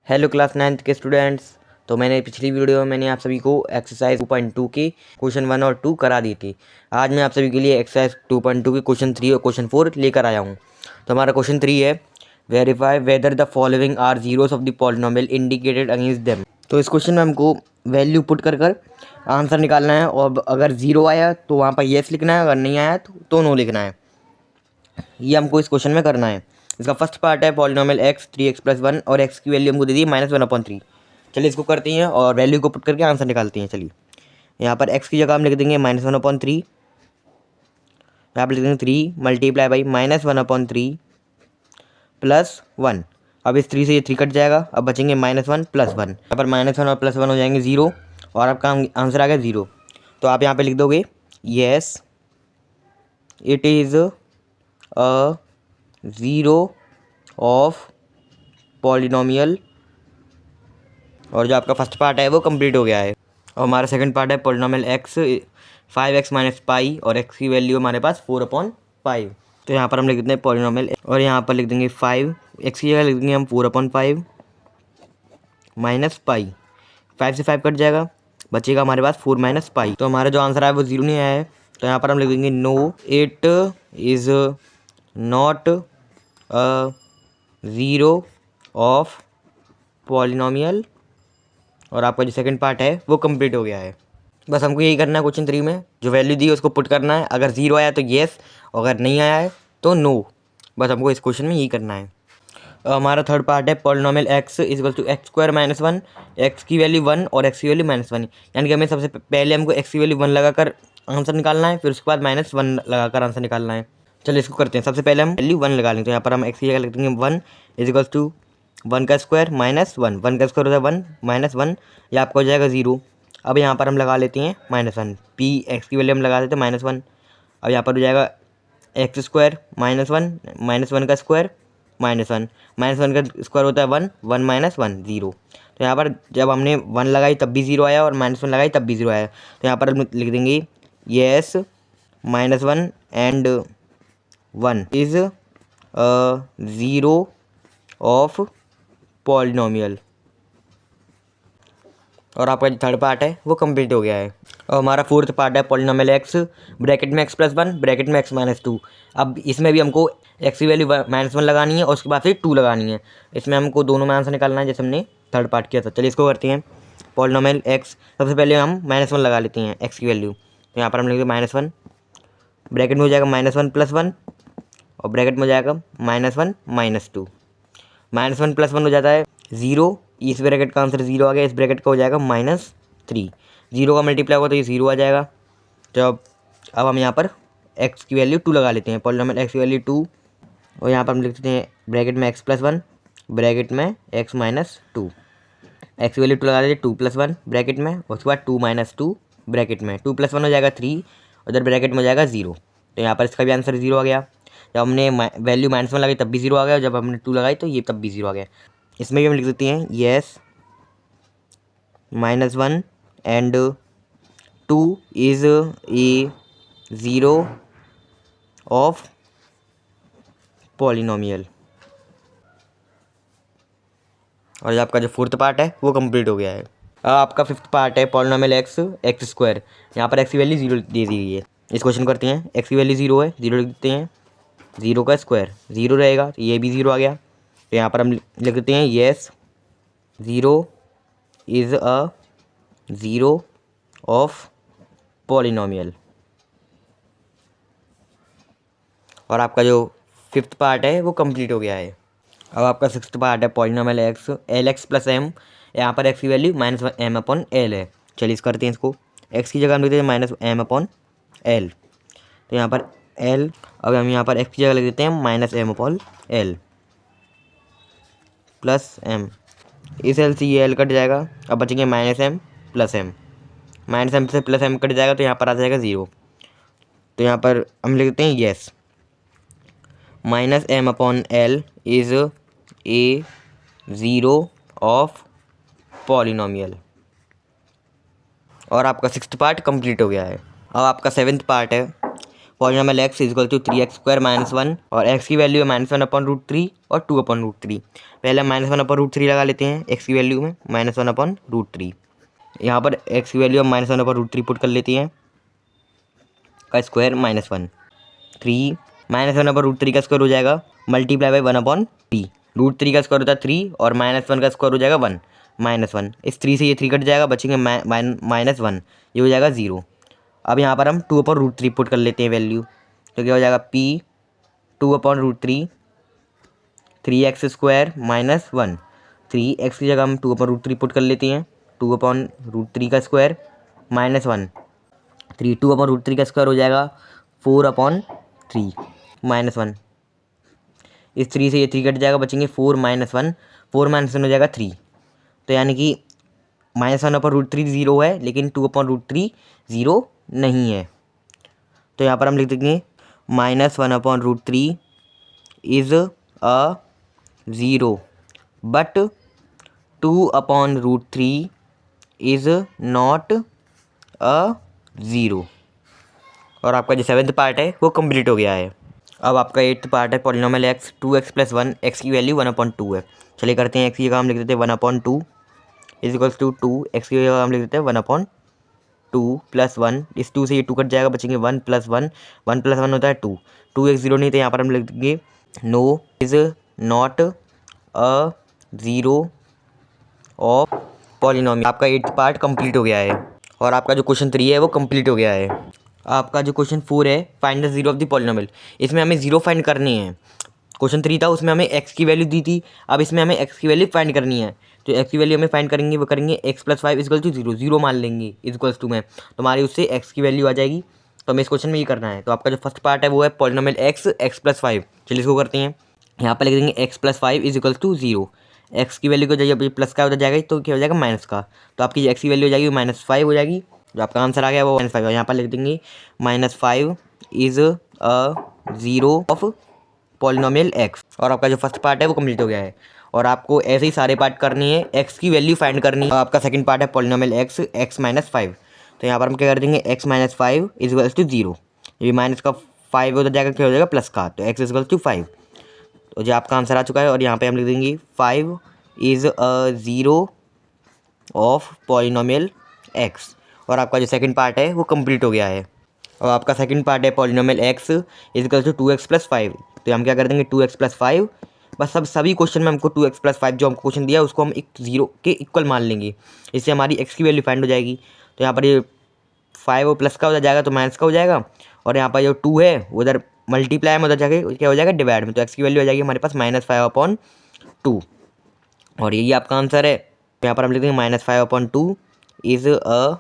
Hello class 9th के students. तो मैंने पिछली वीडियो में आप सभी को एक्सरसाइज 2.2 की क्वेश्चन 1 और 2 करा दी थी। आज मैं आप सभी के लिए एक्सरसाइज 2.2 की क्वेश्चन 3 और क्वेश्चन 4 लेकर आया हूँ। तो हमारा क्वेश्चन 3 है, verify whether the following are zeros of the polynomial indicated against them. तो इस क्वेश्चन में हमको वैल्यू पुट कर आंसर निकालना है, और अगर जीरो आया तो वहाँ पर येस लिखना है, अगर नहीं आया तो नो लिखना है। ये हमको इस क्वेश्चन में करना है। इसका फर्स्ट पार्ट है पॉलिनोमियल एक्स 3x+1 और एक्स की वैल्यू हमको दे दी -1/3। चलिए इसको करते हैं और वैल्यू को पुट करके आंसर निकालते हैं। चलिए यहाँ पर एक्स की जगह हम लिख देंगे -1/3, यहाँ पर लिख देंगे 3 मल्टीप्लाई बाई -1/3 प्लस 1। अब इस 3 से ये 3 कट जाएगा, अब बचेंगे -1 + 1। यहाँ पर -1 और +1 हो जाएंगे 0, और आपका आंसर आ गया 0। तो आप यहाँ पे लिख दोगे yes it is a zero of polynomial, और जो आपका फर्स्ट पार्ट है वो कंप्लीट हो गया है। और हमारा सेकंड पार्ट है पॉलिनोमियल एक्स 5x - पाई, और एक्स की वैल्यू हमारे पास 4/5। तो यहाँ पर हम लिख देते हैं पॉलिनोमियल, और यहाँ पर लिख देंगे 5, एक्स की जगह लिख देंगे हम 4/5 माइनस पाई। 5 से 5 कट जाएगा, बचेगा हमारे पास 4 - पाई। तो हमारा जो आंसर आया वो 0 नहीं आया है। तो यहाँ पर हम लिख देंगे no it is not a zero of polynomial, और आपका जो सेकंड पार्ट है वो कंप्लीट हो गया है। बस हमको यही करना है क्वेश्चन 3 में, जो वैल्यू दी है उसको पुट करना है। अगर 0 आया तो येस, अगर नहीं आया है तो नो। बस हमको इस क्वेश्चन में यही करना है। हमारा थर्ड पार्ट है पॉलिनोमियल x = x² - 1, एक्स की वैल्यू 1 और एक्स की वैल्यू -1। यानी कि हमें सबसे पहले हमको एक्स की वैल्यू 1 लगाकर आंसर निकालना है, फिर उसके बाद -1 लगाकर आंसर निकालना है। चलिए इसको करते हैं। सबसे पहले हम वैल्यू 1 लगा लें, तो यहाँ पर हम एक्स की जगह लिख देंगे 1 = 1 का स्क्वायर -1, 1 का स्क्वायर होता है 1 - 1, ये आपका हो जाएगा 0। अब यहाँ पर हम लगा लेते हैं -1, पी एक्स की वैल्यू हम लगा देते हैं -1। अब यहाँ पर हो जाएगा x² -1 -1 का स्क्वायर -1, -1 का स्क्वायर होता है 1, 1 - 1 0। तो यहाँ पर जब हमने 1 लगाई तब भी 0 आया, और -1 लगाई तब भी 0 आया। तो यहाँ पर हम लिख देंगे yes -1 and 1 is a zero of polynomial, और आपका जो थर्ड पार्ट है वो कंप्लीट हो गया है। और हमारा फोर्थ पार्ट है पॉलिनोमियल x ब्रैकेट में x+1 ब्रैकेट में x-2। अब इसमें भी हमको x की वैल्यू -1 लगानी है, और उसके बाद फिर 2 लगानी है। इसमें हमको दोनों में आंसर निकालना है, जैसे हमने थर्ड पार्ट किया था। चलिए इसको करते हैं। पॉलिनोमियल x, सबसे पहले हम -1 लगा लेते हैं x की वैल्यू। तो यहाँ पर हम लिखते हैं -1, ब्रैकेट में हो जाएगा -1 + 1, और ब्रैकेट में हो जाएगा -1 - 2। -1 + 1 हो जाता है 0, इस ब्रैकेट का आंसर 0 आ गया, इस ब्रैकेट का हो जाएगा -3। 0 का मल्टीप्लाई होगा तो ये 0 आ जाएगा। तो अब हम यहाँ पर x की वैल्यू 2 लगा लेते हैं, पॉलिनोमियल x की वैल्यू 2, और यहाँ पर हम लिख देते हैं ब्रैकेट में x+1 ब्रैकेट में x - 2। x की वैल्यू 2 लगा देते हैं 2 + 1 ब्रैकेट में, उसके बाद 2 - 2 ब्रैकेट में, 2 + 1 हो जाएगा 3, उधर ब्रैकेट में हो जाएगा 0। तो यहाँ पर इसका भी आंसर 0 आ गया। जब हमने वैल्यू -1 लगाई तब भी 0 आ गया, जब हमने 2 लगाई तो ये तब भी 0 आ गया। इसमें भी हम लिख देते हैं yes -1 and 2 is a zero of polynomial, और जो आपका जो फोर्थ पार्ट है वो कंप्लीट हो गया है। अब आपका फिफ्थ पार्ट है पॉलिनोमियल x²। यहाँ पर x की वैल्यू 0 दे दी गई है। इस क्वेश्चन करते हैं। x की वैल्यू 0 है, 0 लिख देते हैं, 0 का स्क्वायर 0 रहेगा, तो ये भी 0 आ गया। तो यहाँ पर हम लिख देते हैं yes 0 is a zero of polynomial, और आपका जो फिफ्थ पार्ट है वो कंप्लीट हो गया है। अब आपका सिक्स्थ पार्ट है पॉलिनोमियल x lx + m। यहाँ पर x की वैल्यू -m/l है। चलिए इस करते हैं इसको। x की जगह हम लिख देते हैं -m/l, तो यहाँ पर l, अब हम यहाँ पर x की जगह लिख देते हैं -m/l प्लस m। इस l से ये l कट जाएगा, अब बचेंगे -m + m, -m से +m कट जाएगा, तो यहाँ पर आ जाएगा 0। तो यहाँ पर हम लिख देते हैं yes -m/l is a zero of polynomial, और आपका सिक्स्थ पार्ट कंप्लीट हो गया है। अब आपका सेवेंथ पार्ट है polynomial x is equal to 3x² minus 1 और एक्स की वैल्यू है -1/√3 और 2/√3। पहले -1/√3 लगा लेते हैं एक्स की वैल्यू में -1/√3। यहाँ पर एक्स की वैल्यू हम -1/√3 पुट कर लेते हैं का स्क्वायर -1 3 -1/√3 का स्क्वायर हो जाएगा मल्टीप्लाई बाई 1/3। √3 का स्क्वायर होता है 3 और -1 का स्क्वायर हो जाएगा 1 -1। इस 3 से ये 3 कट जाएगा, बचेंगे -1, ये हो जाएगा 0। अब यहाँ पर हम 2/√3 पुट कर लेते हैं वैल्यू, तो क्या हो जाएगा p 2/√3 3x² माइनस 1। 3x की जगह हम 2/√3 पुट कर लेते हैं, 2/√3 का स्क्वायर -1 3 2/√3 का स्क्वायर हो जाएगा 4/3 -1। इस 3 से ये 3 कट जाएगा, बचेंगे 4 -1, 4 -1 हो जाएगा 3। तो यानी कि -1/√3 0 है, लेकिन 2/√3 0 नहीं है। तो यहाँ पर हम लिख देंगे -1/√3 is a 0 but 2/√3 is not अ 0। और आपका जो 7th पार्ट है वो कंप्लीट हो गया है। अब आपका 8th पार्ट है पॉलिनॉमियल एक्स 2x + 1, एक्स की वैल्यू 1/2 है। चलिए करते हैं, एक्स की जगह हम लिख देते हैं 1/2 इज इक्वल्स टू 2, एक्स की जगह हम लिख देते हैं 1/2 + 1। इस 2 से ये 2 कट जाएगा, बचेंगे 1 + 1, 1 + 1 होता है 2, 2x 0 नहीं, तो यहाँ पर हम लिख देंगे no is not a 0 of polynomial. आपका 8th पार्ट कंप्लीट हो गया है और आपका जो क्वेश्चन 3 है वो कंप्लीट हो गया है। आपका जो क्वेश्चन 4 है find the 0 of the polynomial, इसमें हमें 0 फाइंड करनी है। क्वेश्चन 3 था, उसमें हमें x की वैल्यू दी थी, अब इसमें हमें x की वैल्यू फाइंड करनी है। तो x की वैल्यू हमें फाइंड करेंगे, वो करेंगे x + 5 = 0, 0 मान लेंगे इक्वल्स टू में, तो हमारी उससे x की वैल्यू आ जाएगी। तो हमें इस क्वेश्चन में ये करना है। तो आपका जो फर्स्ट पार्ट है वो है पॉलिनॉमियल x + 5। चलिए इसको करते हैं, यहाँ पर लिख देंगे x + 5 = 0। x की वैल्यू को जब प्लस का हो जाएगा तो क्या हो जाएगा माइनस का, तो आपकी x की वैल्यू हो जाएगी -5 हो जाएगी। जो आपका आंसर आ गया वो -5 है। यहाँ पर लिख देंगे -5 is a 0 of polynomial x। और आपका जो फर्स्ट पार्ट है वो कंप्लीट हो गया है और आपको ऐसे ही सारे पार्ट करनी है, x की वैल्यू फाइंड करनी है। आपका सेकंड पार्ट है पॉलिनॉमियल x (x-5). तो यहाँ पर हम क्या कर देंगे x -5 = 0। ये माइनस का 5 हो जाएगा, क्या हो जाएगा प्लस का, तो x = 5। तो जो आपका आंसर आ चुका है और यहाँ पे हम लिख देंगे 5 is a 0 of polynomial x। और आपका जो सेकंड पार्ट है वो कंप्लीट हो गया है और आपका सेकंड पार्ट है पॉलिनॉमियल x = 2x + 5। तो हम क्या कर देंगे 2x + 5, बस सभी क्वेश्चन में हमको 2x + 5 जो हमको क्वेश्चन दिया है उसको हम एक 0 के इक्वल मान लेंगे, इससे हमारी x की वैल्यू फाइंड हो जाएगी। तो यहाँ पर ये 5 और प्लस का हो जाएगा तो माइनस का हो जाएगा, और यहाँ पर जो 2 है उधर मल्टीप्लाई में उधर जाके क्या हो जाएगा डिवाइड में, तो x की वैल्यू आ जाएगी हमारे पास -5/2। और यही आपका आंसर है। तो यहाँ पर हम लिख देंगे -5/2 is a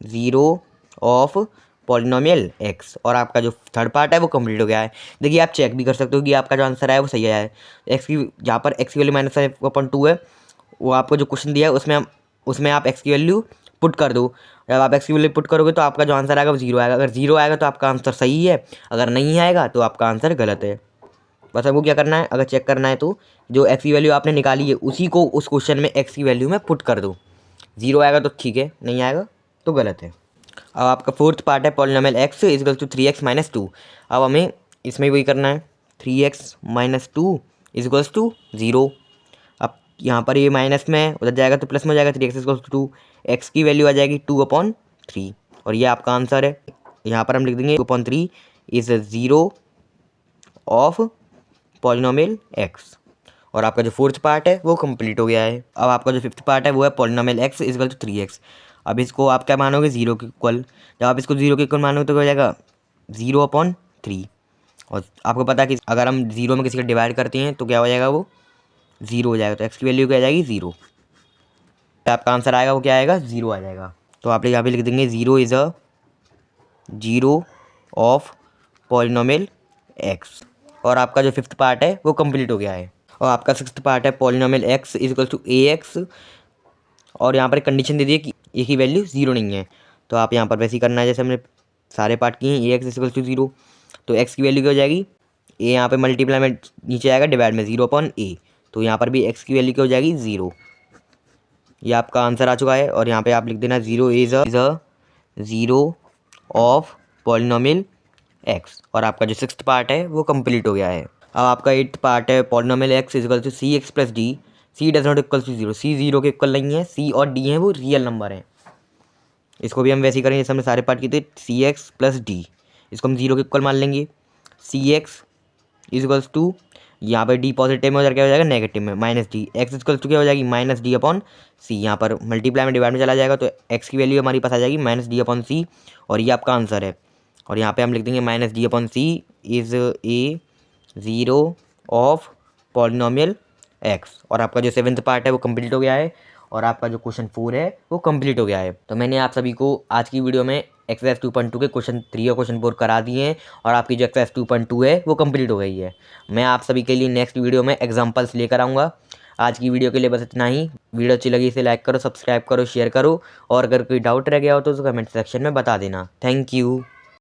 0 of polynomial x। और आपका जो थर्ड पार्ट है वो कंप्लीट हो गया है। देखिए आप चेक भी कर सकते हो कि आपका जो आंसर है वो सही है। एक्स की जहाँ पर x की वैल्यू -5/2 है, वो आपको जो क्वेश्चन दिया है उसमें आप x की वैल्यू पुट कर दो। जब आप x की वैल्यू पुट करोगे तो आपका जो आंसर आएगा वो 0 आएगा। अगर 0 आएगा तो आपका आंसर सही है, अगर नहीं आएगा तो आपका आंसर गलत है। बस आपको क्या करना है, अगर चेक करना है तो जो x की वैल्यू आपने निकाली है उसी को उस क्वेश्चन में x की वैल्यू में पुट कर दो। 0 आएगा तो ठीक है, नहीं आएगा तो गलत है। अब आपका फोर्थ पार्ट है पॉलिनॉमियल x = 3x - 2। अब हमें इसमें वही करना है, 3x - 2 = 0। अब यहाँ पर ये माइनस में उधर जाएगा तो प्लस में हो जाएगा, 3x = 2, x की वैल्यू आ जाएगी 2/3 और ये आपका आंसर है। यहाँ पर हम लिख देंगे 2/3 इज़ 0 ऑफ पॉलिनॉमियल x। और आपका जो फोर्थ पार्ट है वो कंप्लीट हो गया है। अब आपका जो फिफ्थ पार्ट है वो है पॉलिनॉमियल x = 3x। अब इसको आप क्या मानोगे 0 के इक्वल, जब आप इसको 0 के इक्वल मानोगे तो क्या हो जाएगा 0/3। और आपको पता है कि अगर हम 0 में किसी का डिवाइड करते हैं तो क्या हो जाएगा, वो 0 हो जाएगा, तो x की वैल्यू क्या आ जाएगी 0। आपका आंसर आएगा वो क्या आएगा 0 आ जाएगा। तो आप यहाँ पे लिख देंगे 0 is a 0 of polynomial x। और आपका जो फिफ्थ पार्ट है वो कंप्लीट हो गया है। और आपका सिक्स्थ पार्ट है पॉलिनॉमियल x = ax। और यहाँ पर कंडीशन दे दी है कि a की वैल्यू 0 नहीं है, तो आप यहाँ पर वैसे ही करना है जैसे हमने सारे पार्ट किए हैं। ax = 0, तो x की वैल्यू क्या हो जाएगी, a यहाँ पे मल्टीप्लाई में नीचे आएगा डिवाइड में 0/a, तो यहाँ पर भी x की वैल्यू क्या हो जाएगी 0। ये आपका आंसर आ चुका है। और यहाँ पे आप लिख देना 0 is a 0 of polynomial x. और आपका जो सिक्स्थ पार्ट है वो कंप्लीट हो गया है। अब आपका एट्थ पार्ट है polynomial x equal to c x plus d, c does not equal to zero, c zero के इक्वल नहीं है, सी और डी है वो रियल नंबर है। इसको भी हम वैसे ही करेंगे जैसे हमने सारे पार्ट किए थे, सी एक्स प्लस डी, इसको हम जीरो के इक्वल मान लेंगे। सी एक्स इक्वल्स टू, यहाँ पर डी पॉजिटिव में हो क्या हो जाएगा, नेगेटिव में, minus d. X equals to क्या हो जाएगी, माइनस डी अपॉन सी, यहाँ पर मल्टीप्लाई में डिवाइड में चला जाएगा तो एक्स की वैल्यू हमारी पास आ जाएगी माइनस डी अपॉन सी, और ये आपका आंसर है। और यहाँ पे हम लिख देंगे minus d upon c is a zero of polynomial x. और आपका जो सेवन्थ पार्ट है वो कंप्लीट हो गया है, और आपका जो क्वेश्चन 4 है वो कंप्लीट हो गया है। तो मैंने आप सभी को आज की वीडियो में एक्सरसाइज 2.2 के क्वेश्चन 3 और क्वेश्चन 4 करा दिए हैं, और आपकी जो एक्सरसाइज 2.2 है वो कंप्लीट हो गई है। मैं आप सभी के लिए नेक्स्ट वीडियो में एग्जांपल्स लेकर आऊँगा। आज की वीडियो के लिए बस इतना ही। वीडियो अच्छी लगी इसे लाइक करो, सब्सक्राइब करो, शेयर करो, और अगर कोई डाउट रह गया हो तो कमेंट सेक्शन में बता देना। Thank you.